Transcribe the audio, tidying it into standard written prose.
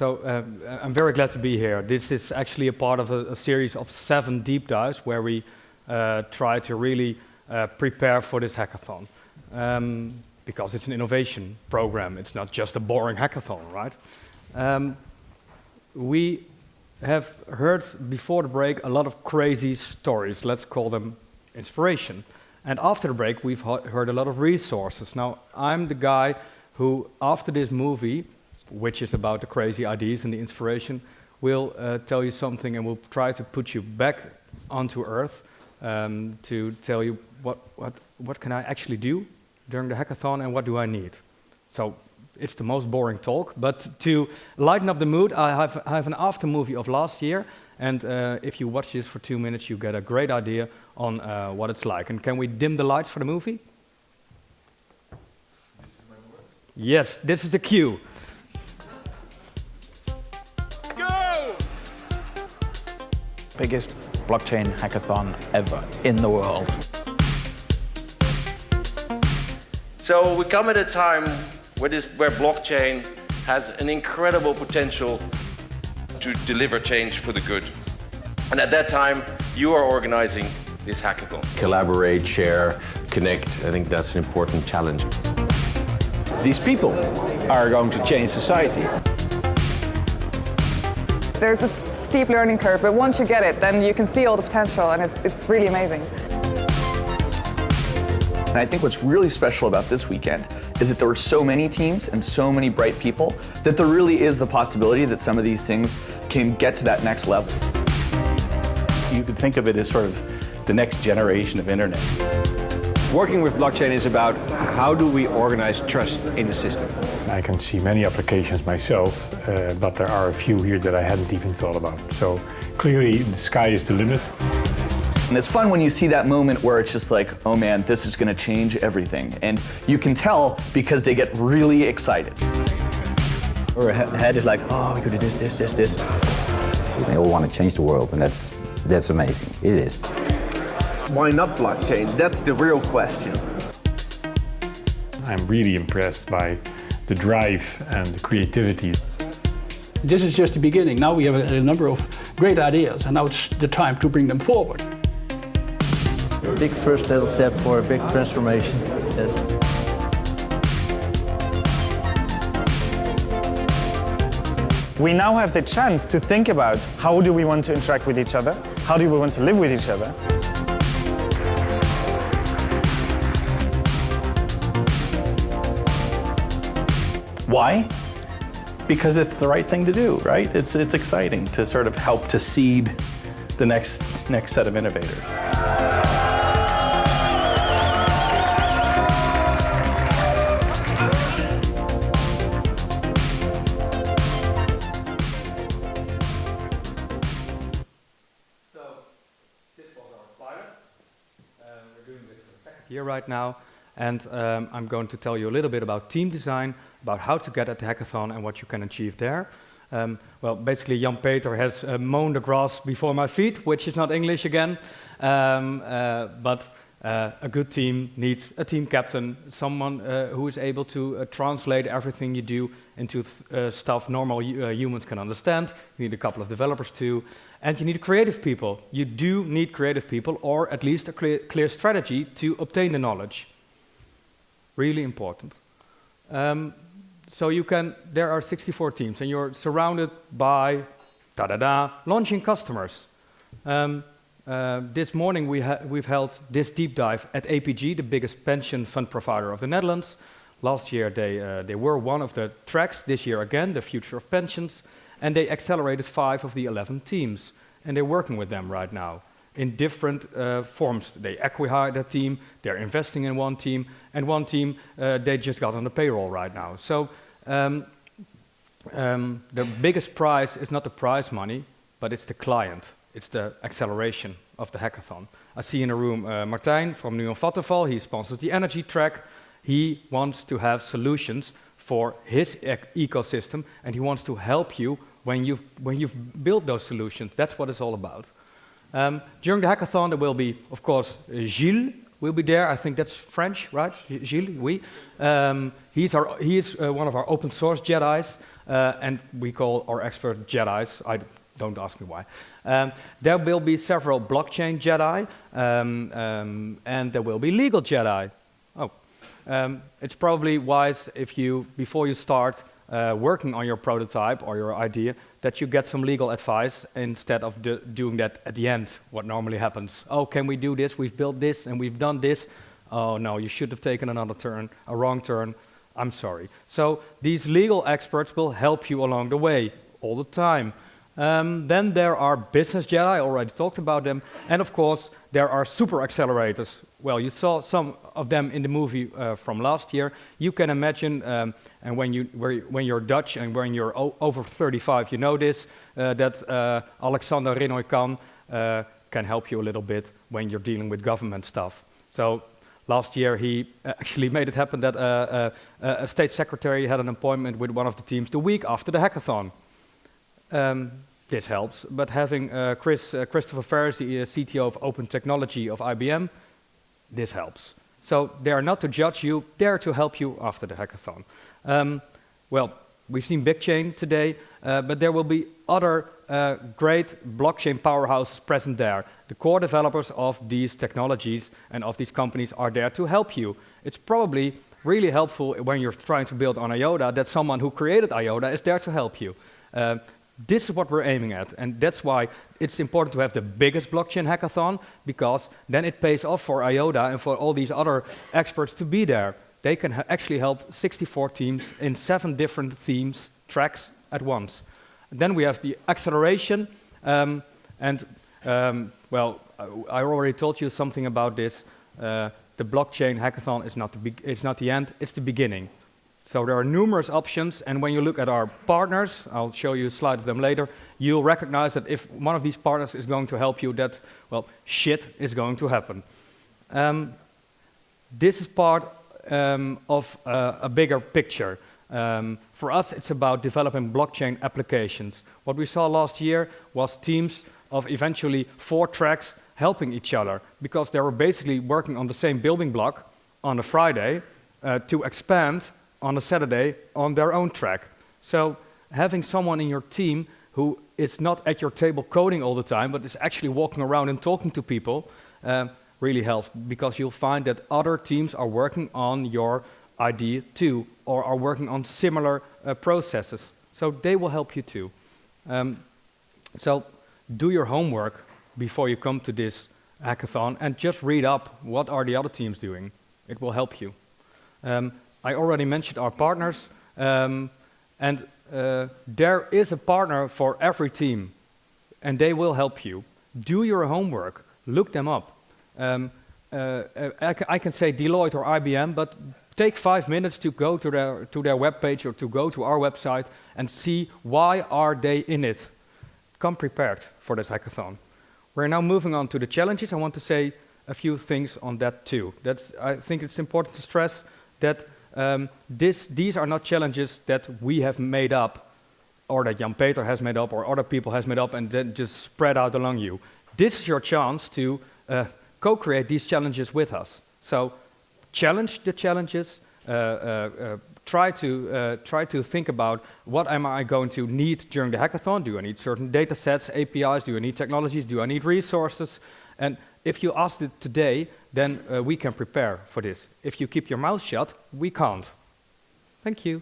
I'm very glad to be here. This is actually a part of a series of 7 deep dives where we try to really prepare for this hackathon. Because it's an innovation program, it's not just a boring hackathon, right? We have heard before the break a lot of crazy stories, let's call them inspiration. And after the break, we've heard a lot of resources. Now, I'm the guy who, after this movie, which is about the crazy ideas and the inspiration, will tell you something and will try to put you back onto Earth to tell you what can I actually do during the hackathon and what do I need. So it's the most boring talk, but to lighten up the mood, I have an after movie of last year, and if you watch this for 2 minutes, you get a great idea on what it's like. And can we dim the lights for the movie? This is my word? Yes, this is the cue. Go! Biggest blockchain hackathon ever in the world. So we come at a time where blockchain has an incredible potential to deliver change for the good. And at that time, you are organizing this hackathon. Collaborate, share, connect. I think that's an important challenge. These people are going to change society. There's this steep learning curve, but once you get it, then you can see all the potential, and it's really amazing. And I think what's really special about this weekend is that there were so many teams and so many bright people that there really is the possibility that some of these things can get to that next level. You could think of it as sort of the next generation of internet. Working with blockchain is about how do we organize trust in the system. I can see many applications myself, but there are a few here that I hadn't even thought about. So clearly the sky is the limit. And it's fun when you see that moment where it's just like, oh man, this is going to change everything. And you can tell because they get really excited. Our head is like, oh, we could do this. They all want to change the world, and that's amazing. It is. Why not blockchain? That's the real question. I'm really impressed by the drive and the creativity. This is just the beginning. Now we have a number of great ideas, and now it's the time to bring them forward. Big first little step for a big transformation, yes. We now have the chance to think about how do we want to interact with each other, how do we want to live with each other. Why? Because it's the right thing to do, right? It's exciting to sort of help to seed the next set of innovators. Here right now, and I'm going to tell you a little bit about team design, about how to get at the hackathon and what you can achieve there. Well, basically Jan-Peter has mown the grass before my feet, which is not English again, but a good team needs a team captain, someone who is able to translate everything you do into stuff normal humans can understand. You need a couple of developers too, and you need creative people. You do need creative people, or at least a clear strategy to obtain the knowledge. Really important. So there are 64 teams, and you're surrounded by, launching customers. This morning we've held this deep dive at APG, the biggest pension fund provider of the Netherlands. Last year they were one of the tracks, this year again, the future of pensions, and they accelerated 5 of the 11 teams, and they're working with them right now in different forms. They acqui-hired that team, they're investing in one team, and one team they just got on the payroll right now. So the biggest prize is not the prize money, but it's the client. It's the acceleration of the hackathon. I see in the room Martijn from Nuon Vattenfall. He sponsors the energy track. He wants to have solutions for his ecosystem, and he wants to help you when you've built those solutions. That's what it's all about. During the hackathon, there will be, of course, Gilles will be there. I think that's French, right? Gilles, oui. He is one of our open source Jedis, and we call our expert Jedis. Don't ask me why. There will be several blockchain Jedi, and there will be legal Jedi. Oh, it's probably wise if you, before you start working on your prototype or your idea, that you get some legal advice instead of doing that at the end, what normally happens. Oh, can we do this? We've built this and we've done this. Oh no, you should have taken another turn, a wrong turn. I'm sorry. So these legal experts will help you along the way all the time. Then there are business Jedi, I already talked about them. And of course, there are super accelerators. Well, you saw some of them in the movie from last year. You can imagine, and when you're Dutch and when you're over 35, you know this, that Alexander Renoy-Kan can help you a little bit when you're dealing with government stuff. So last year, he actually made it happen that a state secretary had an appointment with one of the teams the week after the hackathon. This helps, but having Christopher Ferris, the CTO of Open Technology of IBM, this helps. So they are not to judge you, they're to help you after the hackathon. Well, we've seen BigChain today, but there will be other great blockchain powerhouses present there. The core developers of these technologies and of these companies are there to help you. It's probably really helpful when you're trying to build on IOTA that someone who created IOTA is there to help you. This is what we're aiming at, and that's why it's important to have the biggest blockchain hackathon, because then it pays off for IOTA and for all these other experts to be there. They can actually help 64 teams in 7 different themes, tracks at once. And then we have the acceleration, well, I already told you something about this. The blockchain hackathon is not the end, it's the beginning. So there are numerous options, and when you look at our partners, I'll show you a slide of them later, you'll recognize that if one of these partners is going to help you, that, well, shit is going to happen. This is part of a bigger picture. For us, it's about developing blockchain applications. What we saw last year was teams of eventually 4 tracks helping each other, because they were basically working on the same building block on a Friday to expand on a Saturday on their own track. So having someone in your team who is not at your table coding all the time, but is actually walking around and talking to people, really helps, because you'll find that other teams are working on your idea too, or are working on similar processes. So they will help you too. So do your homework before you come to this hackathon and just read up what are the other teams doing. It will help you. I already mentioned our partners, and there is a partner for every team, and they will help you. Do your homework, look them up. I can say Deloitte or IBM, but take 5 minutes to go to their webpage or to go to our website and see why are they in it. Come prepared for this hackathon. We're now moving on to the challenges. I want to say a few things on that too. I think it's important to stress that these are not challenges that we have made up, or that Jan-Peter has made up, or other people has made up and then just spread out along you. This is your chance to co-create these challenges with us. So challenge the challenges, try to think about what am I going to need during the hackathon. Do I need certain data sets, APIs? Do I need technologies? Do I need resources? And if you ask it today, then we can prepare for this. If you keep your mouth shut, we can't. Thank you.